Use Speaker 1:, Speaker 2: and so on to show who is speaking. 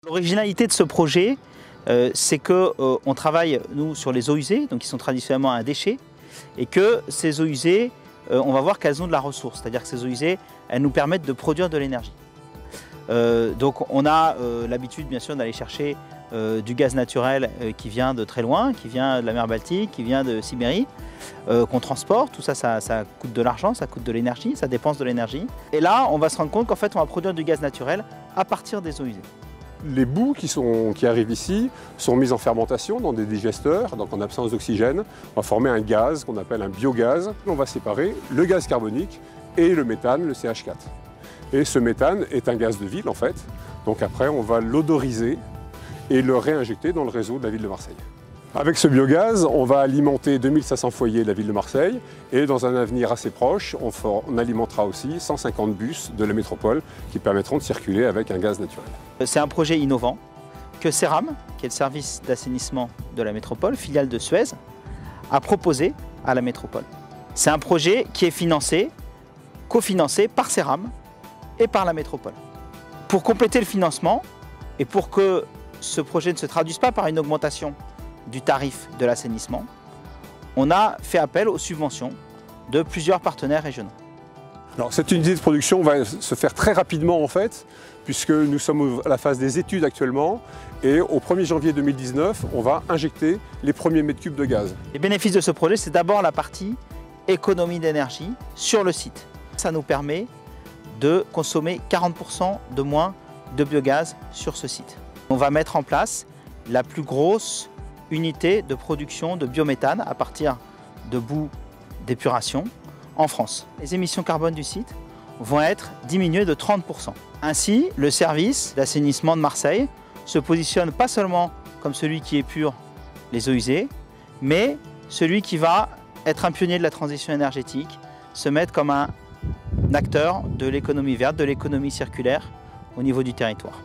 Speaker 1: L'originalité de ce projet, c'est qu'on travaille, nous, sur les eaux usées, donc qui sont traditionnellement un déchet, et que ces eaux usées, on va voir qu'elles ont de la ressource, c'est-à-dire que ces eaux usées, elles nous permettent de produire de l'énergie. Donc on a l'habitude, bien sûr, d'aller chercher du gaz naturel qui vient de très loin, qui vient de la mer Baltique, qui vient de Sibérie, qu'on transporte. Tout ça, ça coûte de l'argent, ça coûte de l'énergie, ça dépense de l'énergie. Et là, on va se rendre compte qu'en fait, on va produire du gaz naturel à partir des eaux usées.
Speaker 2: Les boues qui arrivent ici sont mises en fermentation dans des digesteurs, donc en absence d'oxygène. On va former un gaz qu'on appelle un biogaz. On va séparer le gaz carbonique et le méthane, le CH4. Et ce méthane est un gaz de ville en fait. Donc après, on va l'odoriser et le réinjecter dans le réseau de la ville de Marseille. Avec ce biogaz, on va alimenter 2500 foyers de la ville de Marseille et dans un avenir assez proche, on alimentera aussi 150 bus de la métropole qui permettront de circuler avec un gaz naturel.
Speaker 1: C'est un projet innovant que Ceram, qui est le service d'assainissement de la métropole, filiale de Suez, a proposé à la métropole. C'est un projet qui est financé, cofinancé par Ceram et par la métropole. Pour compléter le financement et pour que ce projet ne se traduise pas par une augmentation du tarif de l'assainissement, on a fait appel aux subventions de plusieurs partenaires régionaux.
Speaker 2: Alors, cette unité de production va se faire très rapidement en fait, puisque nous sommes à la phase des études actuellement et au 1er janvier 2019, on va injecter les premiers mètres cubes de gaz.
Speaker 1: Les bénéfices de ce projet, c'est d'abord la partie économie d'énergie sur le site. Ça nous permet de consommer 40% de moins de biogaz sur ce site. On va mettre en place la plus grosse unité de production de biométhane à partir de boues d'épuration en France. Les émissions carbone du site vont être diminuées de 30%. Ainsi, le service d'assainissement de Marseille se positionne pas seulement comme celui qui épure les eaux usées, mais celui qui va être un pionnier de la transition énergétique, se mettre comme un acteur de l'économie verte, de l'économie circulaire au niveau du territoire.